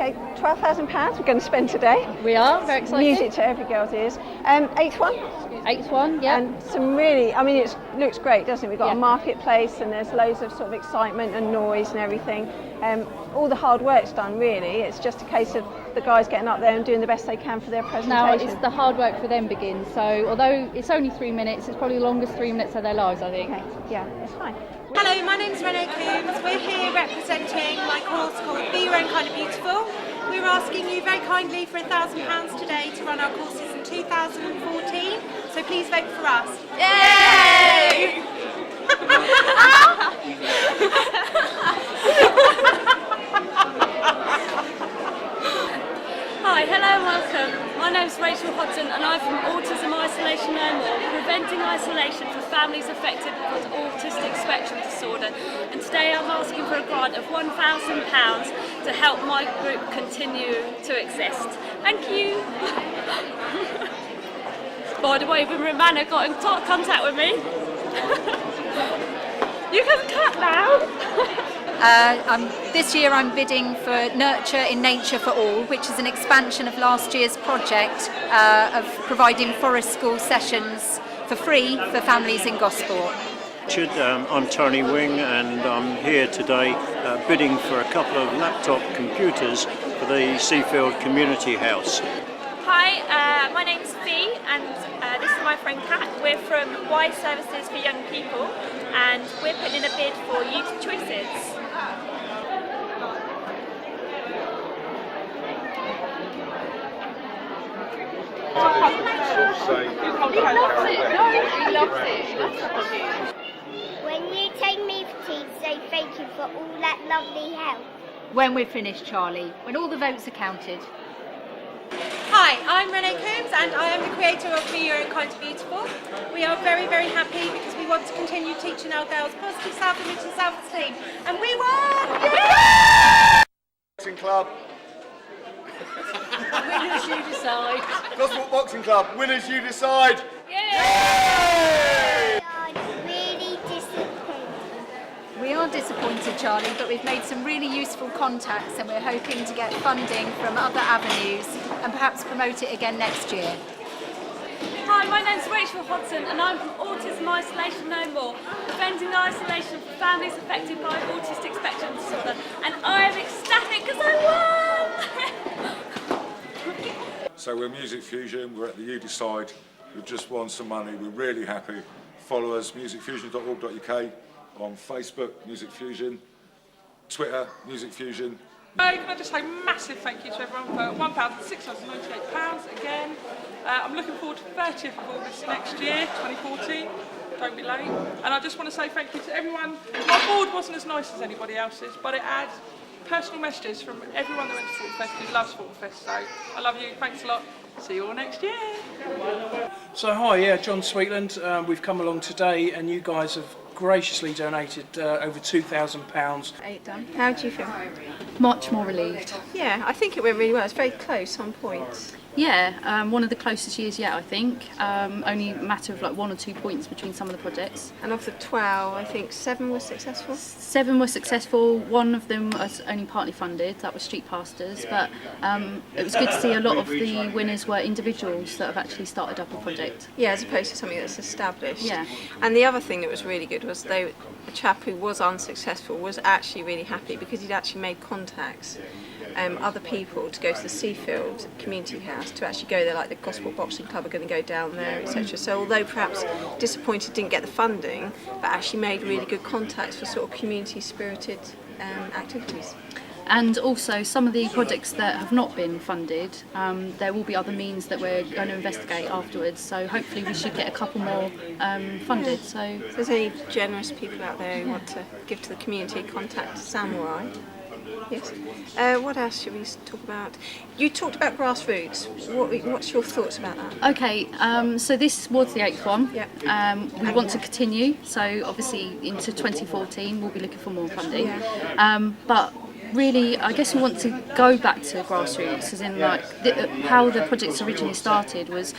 Okay, £12,000 we're going to spend today. We are very excited. Music to every girl's ears. Eighth one. Eighth one, yeah. And some really, I mean, it looks great, doesn't it? We've got Yeah. a marketplace and there's loads of sort of excitement and noise and everything. All the hard work's done, really. It's just a case of the guys getting up there and doing the best they can for their presentation. Now it's the hard work for them begins. So although it's only 3 minutes, it's probably the longest 3 minutes of their lives, I think. Okay, yeah, that's fine. Hello, my name's Renee Coombs. We're here representing my course called Be Your Own Kind of Beautiful. We're asking you very kindly for £1,000 today to run our courses in 2014. So please vote for us. Yay! Hi, hello and welcome. My name's Rachel Hodson and I'm from Autism Isolation No More, preventing isolation for families affected with autistic spectrum disorder. And today I'm asking for a grant of £1,000 to help my group continue to exist. Thank you. By the way, when Romana got in contact with me, you can cut now. This year I'm bidding for Nurture in Nature for All, which is an expansion of last year's project of providing forest school sessions for free for families in Gosport. I'm Tony Wing and I'm here today bidding for a couple of laptop computers for the Seafield Community House. Hi, my name's Fee and this is my friend Kat. We're from Wise Services for Young People and we're putting in a bid for Youth Choices. When you take me for tea, say thank you for all that lovely help. When we're finished, Charlie, when all the votes are counted. Hi, I'm Renee Coombs and I am the creator of Be Your Own Kind of Beautiful. We are very, very happy because we want to continue teaching our girls positive self-image and self-esteem. And we won! Yay! Boxing Club. Winners you decide. Gosport Boxing Club. Winners you decide. We are really disappointed. We are disappointed, Charlie, but we've made some really useful contacts and we're hoping to get funding from other avenues and perhaps promote it again next year. Hi, my name's Rachel Hodson and I'm from Autism Isolation No More, preventing isolation for families affected by autistic spectrum disorder. And I am ecstatic because I won! So we're Music Fusion, we're at the You Decide, we've just won some money, we're really happy. Follow us, musicfusion.org.uk, on Facebook, Music Fusion, Twitter, Music Fusion. Can I just say a massive thank you to everyone for £1,698 again. I'm looking forward to 30th of August next year, 2014. Don't be late. And I just want to say thank you to everyone. My board wasn't as nice as anybody else's, but it had personal messages from everyone that went to Fulton Fest who loves Fulton Fest. So I love you. Thanks a lot. See you all next year. So hi, John Sweetland. We've come along today and you guys have graciously donated over £2,000. 8 done. How do you feel? Much more relieved. Yeah, I think it went really well. It's very close on points. Yeah, one of the closest years yet, I think. Only a matter of like 1 or 2 points between some of the projects. And of the 12, I think 7 were successful. 7 were successful. One of them was only partly funded. That was Street Pastors. But it was good to see a lot of the winners were individuals that have actually started up a project. Yeah, as opposed to something that's established. Yeah. And the other thing that was really good was the chap who was unsuccessful was actually really happy because he'd actually made contacts. Other people to go to the Seafield Community House to actually go there, like the Gosport Boxing Club are going to go down there, etc. So although perhaps disappointed didn't get the funding, but actually made really good contacts for sort of community spirited activities. And also some of the projects that have not been funded, there will be other means that we're going to investigate afterwards. So hopefully we should get a couple more funded. So if there's any generous people out there who want to give to the community, contact Samurai. Yes. What else should we talk about? You talked about grassroots. What's your thoughts about that? Okay, so this was the 8th one. Yep. We want to continue, so obviously into 2014 we'll be looking for more funding. Yeah. But really, I guess we want to go back to grassroots, as in like how the projects originally started was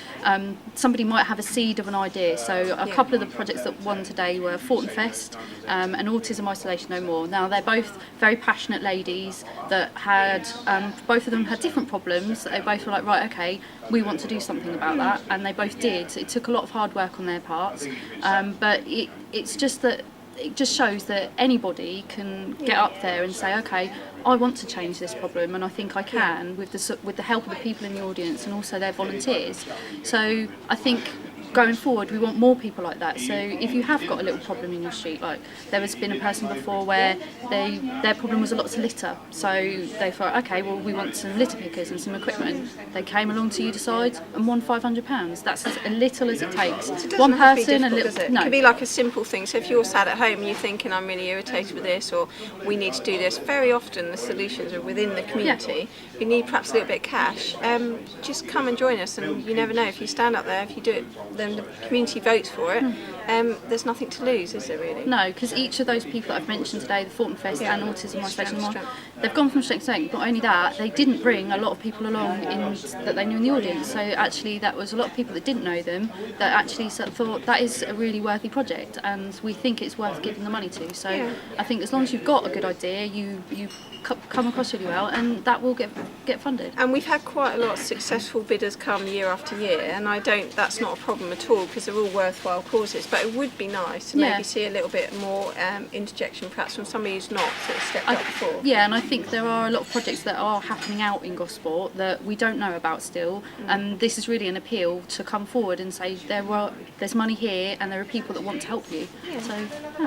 somebody might have a seed of an idea. So a couple of the projects that won today were Fortin Fest and Autism Isolation No More. Now they're both very passionate ladies that had, both of them had different problems. They both were like, right, okay, we want to do something about that, and they both did. It took a lot of hard work on their parts, but it's just that it just shows that anybody can get up there and say, okay, I want to change this problem, and I think I can with the help of the people in the audience and also their volunteers. So I think going forward we want more people like that. So if you have got a little problem in your street, like there has been a person before where their problem was a lots of litter, so they thought, okay, well we want some litter pickers and some equipment. They came along to You Decide and won £500. That's as little as it takes. One person, a little. It could be like a simple thing. So if you're sat at home and you're thinking, I'm really irritated with this, or we need to do this, very often the solutions are within the community. If you need perhaps a little bit of cash, just come and join us, and you never know, if you stand up there, if you do it, then the community votes for it. There's nothing to lose, is there really? No, because each of those people that I've mentioned today, the Fortin Fest and Autism Isolation No More, they've gone from strength to strength. Not only that, they didn't bring a lot of people along that they knew in the audience. So actually that was a lot of people that didn't know them that actually thought that is a really worthy project, and we think it's worth giving the money to. So I think as long as you've got a good idea, you come across really well, and that will get funded. And we've had quite a lot of successful bidders come year after year, and that's not a problem at all, because they're all worthwhile causes. But it would be nice to maybe see a little bit more interjection, perhaps from somebody who's not sort of stepped up before. Yeah, and I think there are a lot of projects that are happening out in Gosport that we don't know about still, and this is really an appeal to come forward and say there's money here and there are people that want to help you. So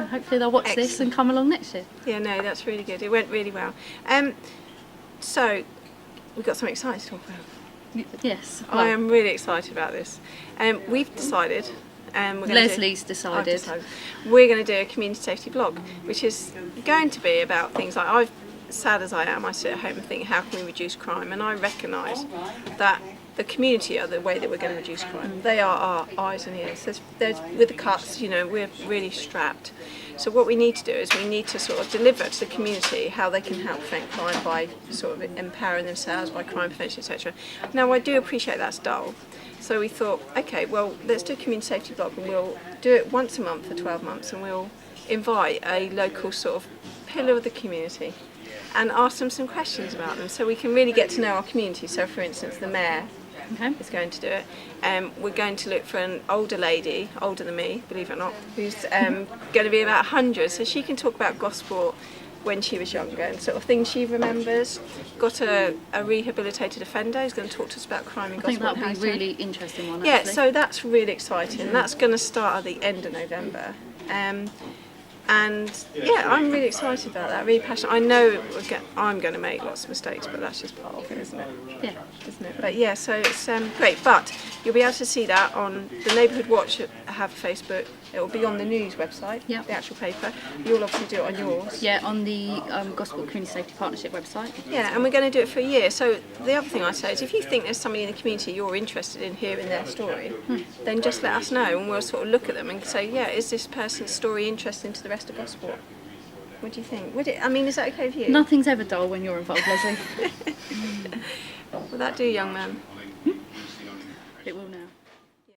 hopefully they'll watch this and come along next year. Yeah, no, that's really good. It went really well. So we've got something exciting to talk about. Yes. I am really excited about this. We've decided. Leslie's decided. We're going to do a community safety blog, which is going to be about things like, sad as I am, I sit at home and think, how can we reduce crime? And I recognise that the community are the way that we're going to reduce crime. They are our eyes and ears. With the cuts, we're really strapped. So what we need to do is we need to sort of deliver to the community how they can help prevent crime by sort of empowering themselves by crime prevention, etc. Now I do appreciate that's dull. So we thought, okay, well, let's do a community safety blog, and we'll do it once a month for 12 months, and we'll invite a local sort of pillar of the community and ask them some questions about them, so we can really get to know our community. So for instance, the mayor is going to do it. We're going to look for an older lady, older than me, believe it or not, who's going to be about 100, so she can talk about Gosport when she was younger and sort of things she remembers. Got a rehabilitated offender who's going to talk to us about crime in Gosport. I think that'll be a really interesting one. Yeah, so that's really exciting. That's going to start at the end of November. And yeah, I'm really excited about that, really passionate. I know I'm going to make lots of mistakes, but that's just part of it, isn't it? Yeah. Isn't it? But yeah, so it's great. But you'll be able to see that on the Neighbourhood Watch have Facebook. It will be on the news website, the actual paper. You'll obviously do it on yours. Yeah, on the Gosport Community Safety Partnership website. Yeah, and we're going to do it for a year. So the other thing I say is, if you think there's somebody in the community you're interested in hearing their story, then just let us know, and we'll sort of look at them and say, yeah, is this person's story interesting to the rest of Gosport? What do you think? Is that okay with you? Nothing's ever dull when you're involved, Leslie. Will that do, young man? It will now.